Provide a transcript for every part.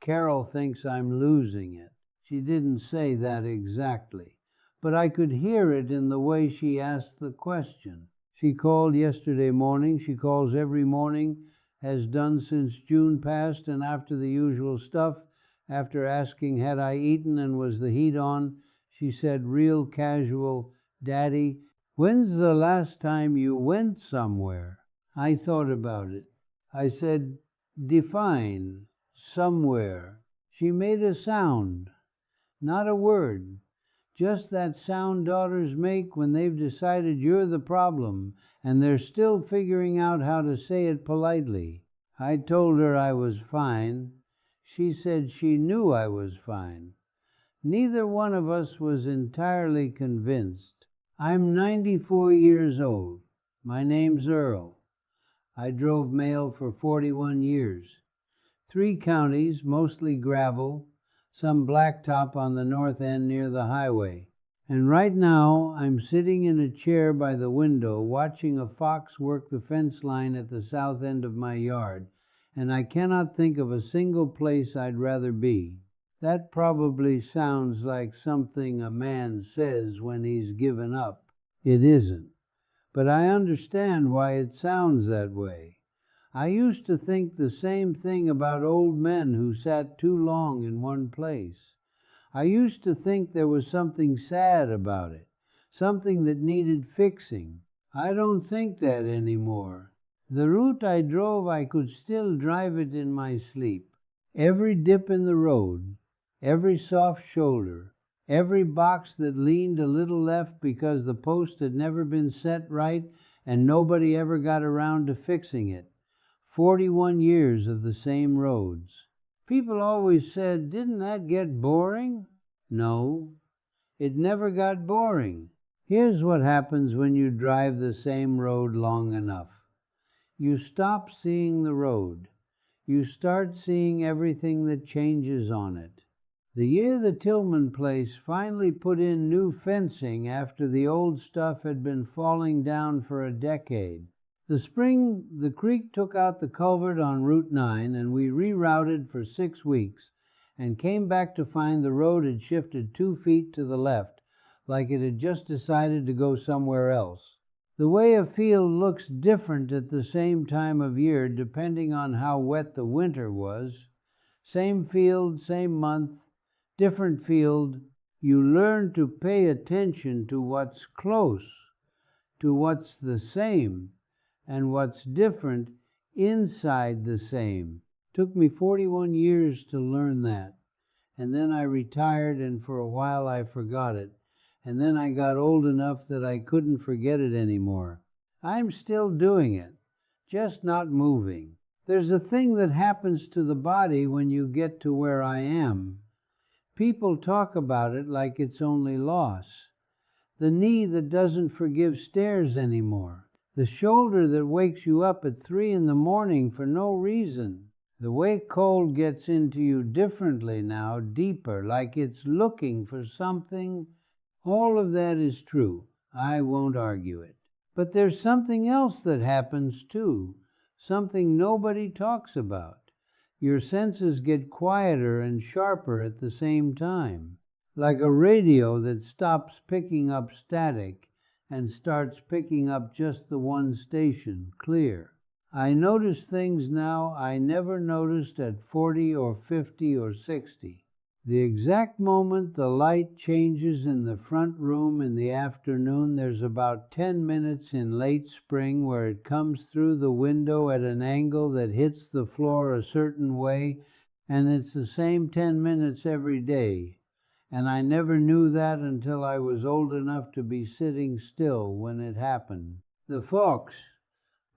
Carol thinks I'm losing it." She didn't say that exactly, but I could hear it in the way she asked the question. She called yesterday morning. She calls every morning, has done since June passed, and after the usual stuff, after asking had I eaten and was the heat on, she said real casual, "Daddy, when's the last time you went somewhere?" I thought about it. I said, "Define somewhere." She made a sound, not a word, just that sound daughters make when they've decided you're the problem and they're still figuring out how to say it politely. I told her I was fine. She said she knew I was fine. Neither one of us was entirely convinced. I'm 94 years old. My name's Earl. I drove mail for 41 years. 3 counties, mostly gravel, some blacktop on the north end near the highway. And right now I'm sitting in a chair by the window watching a fox work the fence line at the south end of my yard, and I cannot think of a single place I'd rather be. That probably sounds like something a man says when he's given up. It isn't. But I understand why it sounds that way. I used to think the same thing about old men who sat too long in one place. I used to think there was something sad about it, something that needed fixing. I don't think that anymore. The route I drove, I could still drive it in my sleep. Every dip in the road, every soft shoulder, every box that leaned a little left because the post had never been set right and nobody ever got around to fixing it. 41 years of the same roads. People always said, "Didn't that get boring?" No, it never got boring. Here's what happens when you drive the same road long enough. You stop seeing the road. You start seeing everything that changes on it. The year the Tillman place finally put in new fencing after the old stuff had been falling down for a decade. The spring, the creek took out the culvert on Route 9, and we rerouted for 6 weeks and came back to find the road had shifted 2 feet to the left, like it had just decided to go somewhere else. The way a field looks different at the same time of year depending on how wet the winter was. Same field, same month, different field. You learn to pay attention to what's close, to what's the same, and what's different inside the same. Took me 41 years to learn that. And then I retired, and for a while I forgot it. And then I got old enough that I couldn't forget it anymore. I'm still doing it, just not moving. There's a thing that happens to the body when you get to where I am. People talk about it like it's only loss. The knee that doesn't forgive stairs anymore. The shoulder that wakes you up at 3 in the morning for no reason. The way cold gets into you differently now, deeper, like it's looking for something. All of that is true. I won't argue it. But there's something else that happens too, something nobody talks about. Your senses get quieter and sharper at the same time, like a radio that stops picking up static and starts picking up just the one station, clear. I notice things now I never noticed at 40 or 50 or 60. The exact moment the light changes in the front room in the afternoon, there's about 10 minutes in late spring where it comes through the window at an angle that hits the floor a certain way, and it's the same 10 minutes every day. And I never knew that until I was old enough to be sitting still when it happened. The fox,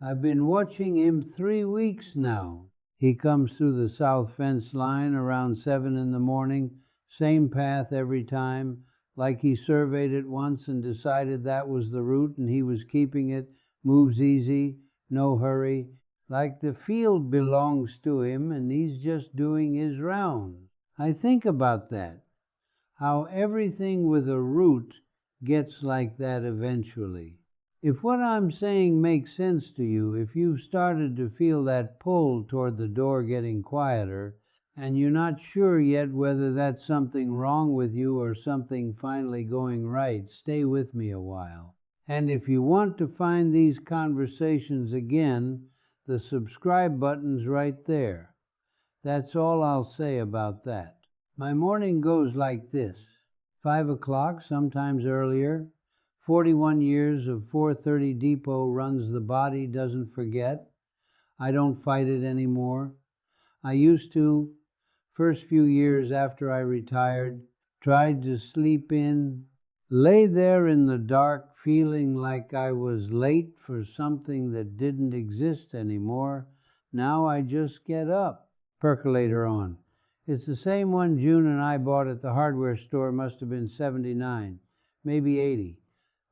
I've been watching him 3 weeks now. He comes through the south fence line around 7 in the morning, same path every time, like he surveyed it once and decided that was the route and he was keeping it, moves easy, no hurry, like the field belongs to him and he's just doing his rounds. I think about that. How everything with a root gets like that eventually. If what I'm saying makes sense to you, if you've started to feel that pull toward the door getting quieter, and you're not sure yet whether that's something wrong with you or something finally going right, stay with me a while. And if you want to find these conversations again, the subscribe button's right there. That's all I'll say about that. My morning goes like this: 5 o'clock, sometimes earlier. 41 years of 4:30 depot runs the body, doesn't forget. I don't fight it anymore. I used to, first few years after I retired, tried to sleep in, lay there in the dark feeling like I was late for something that didn't exist anymore. Now I just get up. Percolator on. It's the same one June and I bought at the hardware store. Must have been 79, maybe 80.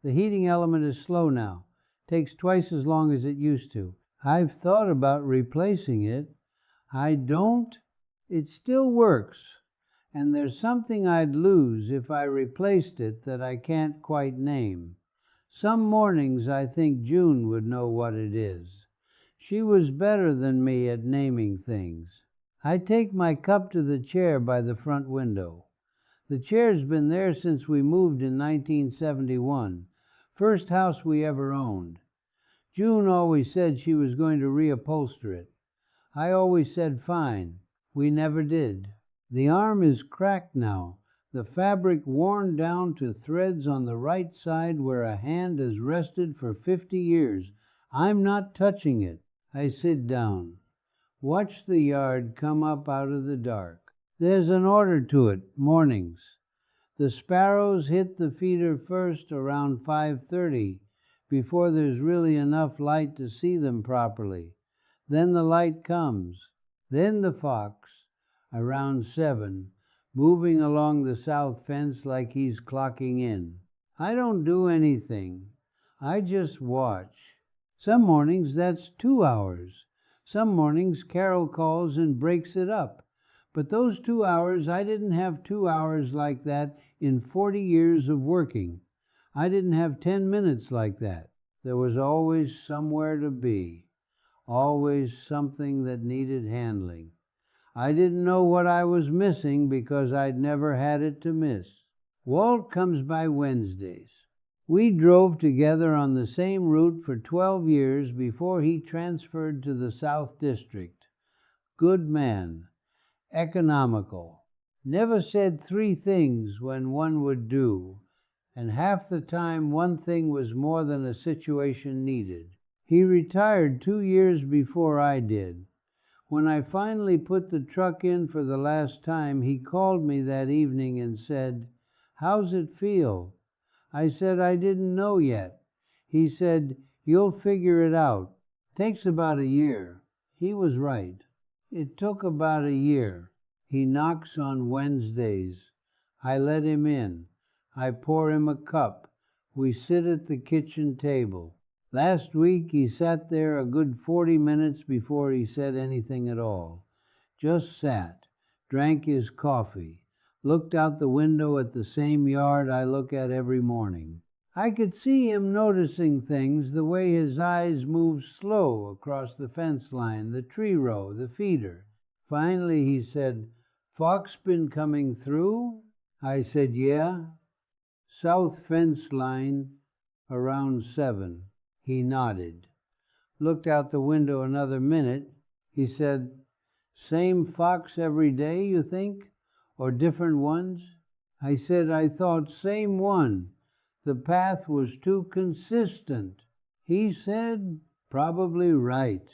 The heating element is slow now. Takes twice as long as it used to. I've thought about replacing it. I don't. It still works. And there's something I'd lose if I replaced it that I can't quite name. Some mornings I think June would know what it is. She was better than me at naming things. I take my cup to the chair by the front window. The chair's been there since we moved in 1971, first house we ever owned. June always said she was going to reupholster it. I always said fine. We never did. The arm is cracked now, the fabric worn down to threads on the right side where a hand has rested for 50 years. I'm not touching it. I sit down. Watch the yard come up out of the dark. There's an order to it, mornings. The sparrows hit the feeder first around 5:30, before there's really enough light to see them properly. Then the light comes. Then the fox, around 7, moving along the south fence like he's clocking in. I don't do anything. I just watch. Some mornings that's 2 hours. Some mornings Carol calls and breaks it up. But those 2 hours, I didn't have 2 hours like that in 40 years of working. I didn't have 10 minutes like that. There was always somewhere to be, always something that needed handling. I didn't know what I was missing because I'd never had it to miss. Walt comes by Wednesdays. We drove together on the same route for 12 years before he transferred to the South District. Good man. Economical. Never said 3 things when one would do, and half the time one thing was more than a situation needed. He retired 2 years before I did. When I finally put the truck in for the last time, he called me that evening and said, "How's it feel?" I said I didn't know yet. He said, "You'll figure it out. Takes about a year." He was right. It took about a year. He knocks on Wednesdays. I let him in. I pour him a cup. We sit at the kitchen table. Last week he sat there a good 40 minutes before he said anything at all. Just sat, drank his coffee, looked out the window at the same yard I look at every morning. I could see him noticing things, the way his eyes moved slow across the fence line, the tree row, the feeder. Finally he said, "Fox been coming through?" I said, "Yeah." "South fence line, around 7. He nodded. Looked out the window another minute. He said, "Same fox every day, you think? Or different ones?" I said I thought same one. The path was too consistent. He said, "Probably right."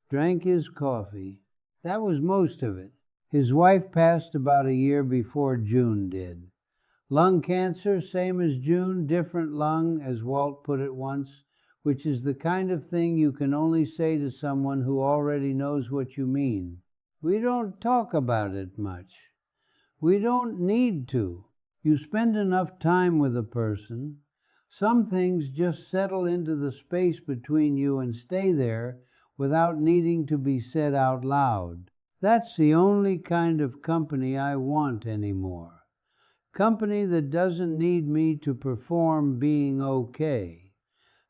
Drank his coffee. That was most of it. His wife passed about a year before June did. Lung cancer, same as June, different lung, as Walt put it once, which is the kind of thing you can only say to someone who already knows what you mean. We don't talk about it much. We don't need to. You spend enough time with a person, some things just settle into the space between you and stay there without needing to be said out loud. That's the only kind of company I want anymore. Company that doesn't need me to perform being okay.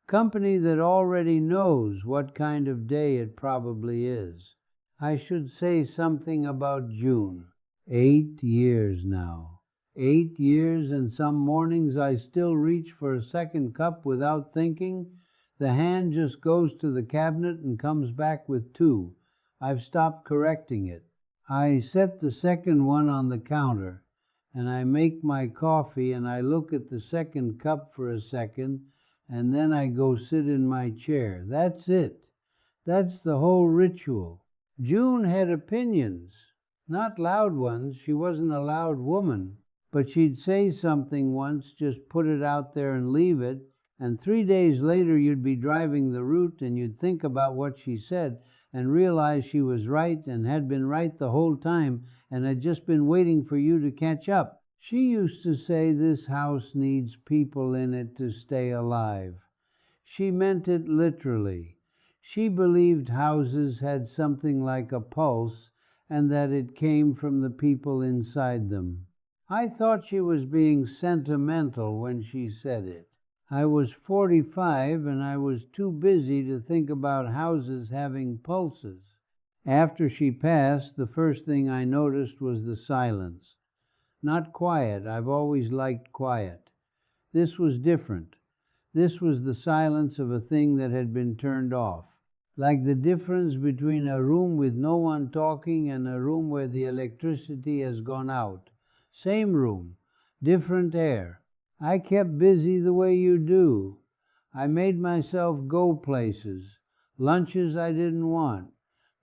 Company that already knows what kind of day it probably is. I should say something about June. 8 years now. 8 years, and some mornings I still reach for a second cup without thinking. The hand just goes to the cabinet and comes back with two. I've stopped correcting it. I set the second one on the counter, and I make my coffee, and I look at the second cup for a second, and then I go sit in my chair. That's it. That's the whole ritual. June had opinions, not loud ones. She wasn't a loud woman, but she'd say something once, just put it out there and leave it, and 3 days later you'd be driving the route and you'd think about what she said and realize she was right and had been right the whole time and had just been waiting for you to catch up. She used to say this house needs people in it to stay alive. She meant it literally. She believed houses had something like a pulse and that it came from the people inside them. I thought she was being sentimental when she said it. I was 45 and I was too busy to think about houses having pulses. After she passed, the first thing I noticed was the silence. Not quiet. I've always liked quiet. This was different. This was the silence of a thing that had been turned off. Like the difference between a room with no one talking and a room where the electricity has gone out. Same room, different air. I kept busy the way you do. I made myself go places, lunches I didn't want,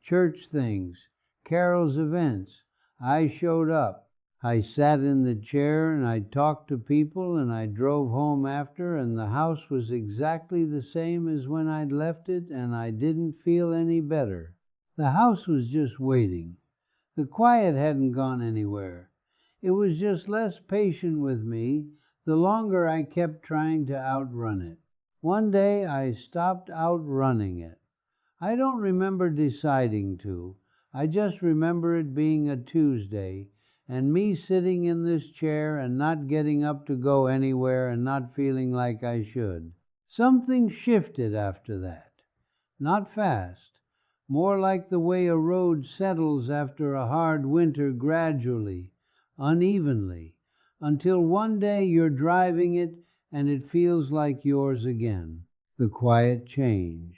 church things, Carol's events. I showed up. I sat in the chair and I talked to people and I drove home after, and the house was exactly the same as when I'd left it, and I didn't feel any better. The house was just waiting. The quiet hadn't gone anywhere. It was just less patient with me the longer I kept trying to outrun it. One day I stopped outrunning it. I don't remember deciding to. I just remember it being a Tuesday, and me sitting in this chair and not getting up to go anywhere and not feeling like I should. Something shifted after that. Not fast. More like the way a road settles after a hard winter, gradually, unevenly, until one day you're driving it and it feels like yours again. The quiet changed.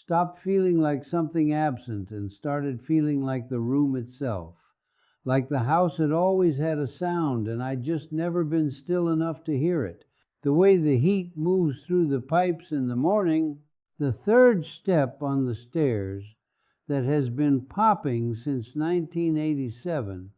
Stopped feeling like something absent and started feeling like the room itself. Like the house had always had a sound and I'd just never been still enough to hear it. The way the heat moves through the pipes in the morning. The third step on the stairs that has been popping since 1987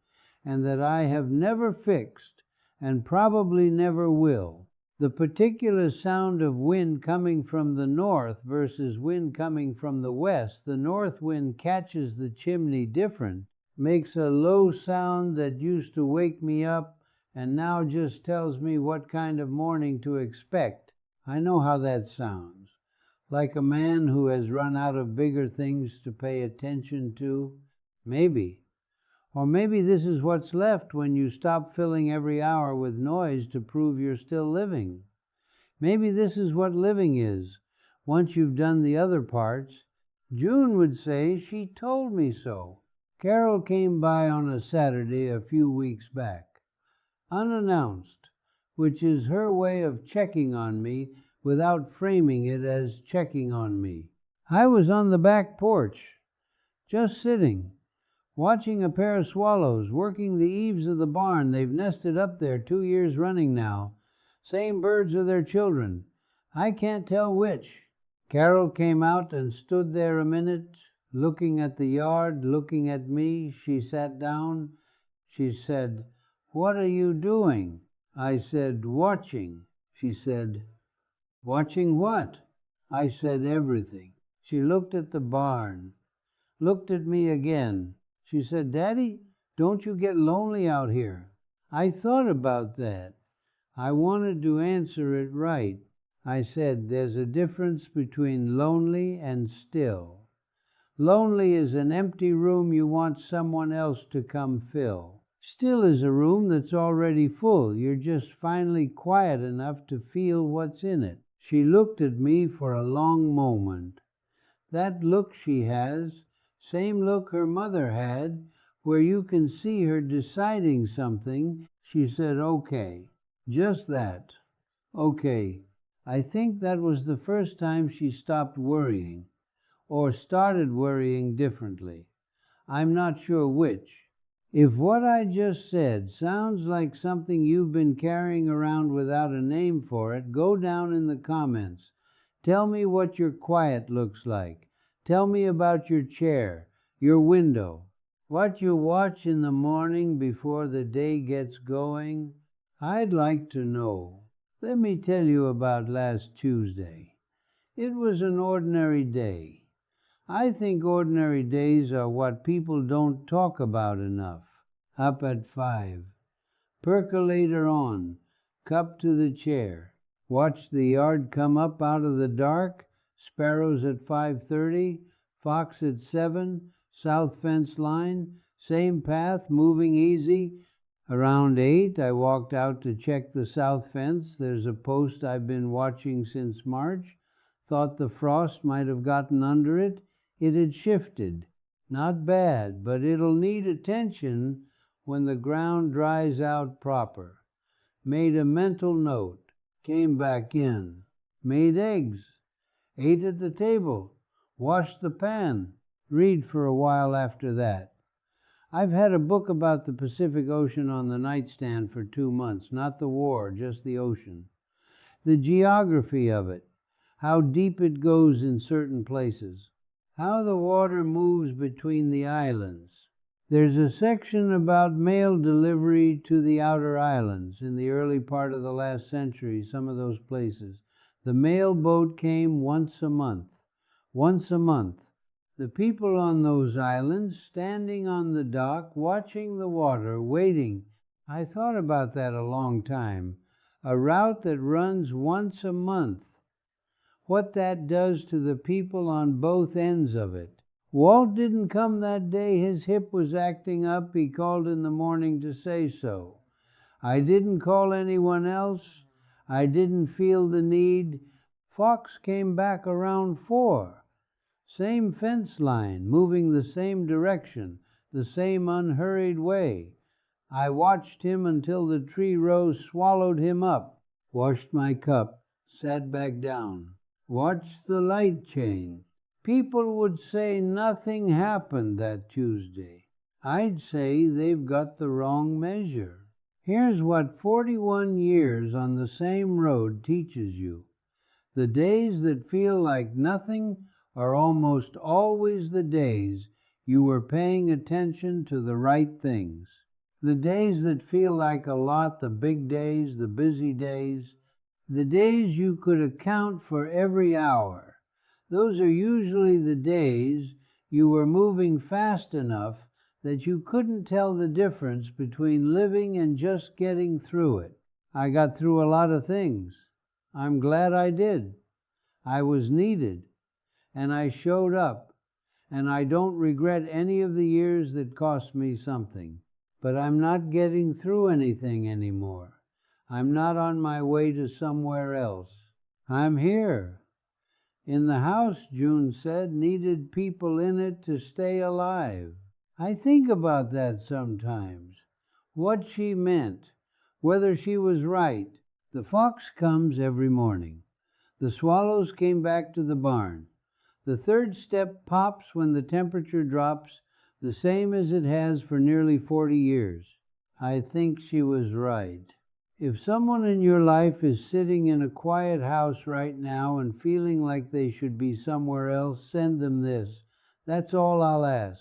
and that I have never fixed and probably never will. The particular sound of wind coming from the north versus wind coming from the west. The north wind catches the chimney different, makes a low sound that used to wake me up and now just tells me what kind of morning to expect. I know how that sounds. Like a man who has run out of bigger things to pay attention to? Maybe. Or maybe this is what's left when you stop filling every hour with noise to prove you're still living. Maybe this is what living is, once you've done the other parts. June would say she told me so. Carol came by on a Saturday a few weeks back, unannounced, which is her way of checking on me without framing it as checking on me. I was on the back porch, just sitting, watching a pair of swallows working the eaves of the barn. They've nested up there 2 years running now. Same birds with their children. I can't tell which. Carol came out and stood there a minute, looking at the yard, looking at me. She sat down. She said, "What are you doing?" I said, "Watching." She said, "Watching what?" I said, "Everything." She looked at the barn, looked at me again. She said, "Daddy, don't you get lonely out here?" I thought about that. I wanted to answer it right. I said, "There's a difference between lonely and still. Lonely is an empty room you want someone else to come fill. Still is a room that's already full. You're just finally quiet enough to feel what's in it." She looked at me for a long moment. That look she has Same look her mother had, where you can see her deciding something. She said, okay. Just that. Okay. I think that was the first time she stopped worrying, or started worrying differently. I'm not sure which. If what I just said sounds like something you've been carrying around without a name for it, go down in the comments. Tell me what your quiet looks like. Tell me about your chair, your window, what you watch in the morning before the day gets going. I'd like to know. Let me tell you about last Tuesday. It was an ordinary day. I think ordinary days are what people don't talk about enough. Up at 5. Percolator on. Cup to the chair. Watch the yard come up out of the dark. Sparrows at 5:30. Fox at 7. South fence line. Same path, moving easy. Around 8, I walked out to check the south fence. There's a post I've been watching since March. Thought the frost might have gotten under it. It had shifted. Not bad, but it'll need attention when the ground dries out proper. Made a mental note. Came back in. Made eggs. Ate at the table. Washed the pan. Read for a while after that. I've had a book about the Pacific Ocean on the nightstand for 2 months. Not the war, just the ocean. The geography of it. How deep it goes in certain places. How the water moves between the islands. There's a section about mail delivery to the outer islands in the early part of the last century, some of those places. The mail boat came once a month. Once a month. The people on those islands standing on the dock, watching the water, waiting. I thought about that a long time. A route that runs once a month. What that does to the people on both ends of it. Walt didn't come that day. His hip was acting up. He called in the morning to say so. I didn't call anyone else. I didn't feel the need. Fox came back around 4. Same fence line, moving the same direction, the same unhurried way. I watched him until the tree rose swallowed him up. Washed my cup, sat back down. Watched the light change. People would say nothing happened that Tuesday. I'd say they've got the wrong measure. Here's what 41 years on the same road teaches you. The days that feel like nothing are almost always the days you were paying attention to the right things. The days that feel like a lot, the big days, the busy days, the days you could account for every hour, those are usually the days you were moving fast enough that you couldn't tell the difference between living and just getting through it. I got through a lot of things. I'm glad I did. I was needed, and I showed up, and I don't regret any of the years that cost me something. But I'm not getting through anything anymore. I'm not on my way to somewhere else. I'm here. In the house, June said, needed people in it to stay alive. I think about that sometimes. What she meant, whether she was right. The fox comes every morning. The swallows came back to the barn. The third step pops when the temperature drops, the same as it has for nearly 40 years. I think she was right. If someone in your life is sitting in a quiet house right now and feeling like they should be somewhere else, send them this. That's all I'll ask.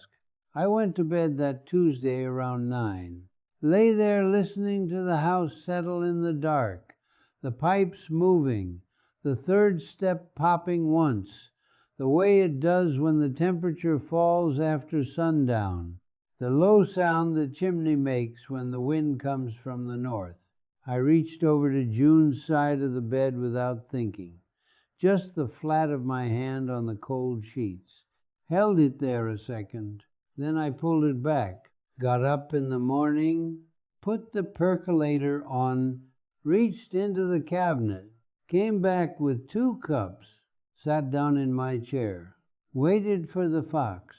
I went to bed that Tuesday around 9. Lay there listening to the house settle in the dark, the pipes moving, the third step popping once, the way it does when the temperature falls after sundown, the low sound the chimney makes when the wind comes from the north. I reached over to June's side of the bed without thinking, just the flat of my hand on the cold sheets. Held it there a second, then I pulled it back. Got up in the morning, put the percolator on, reached into the cabinet, came back with 2 cups, sat down in my chair, waited for the fox.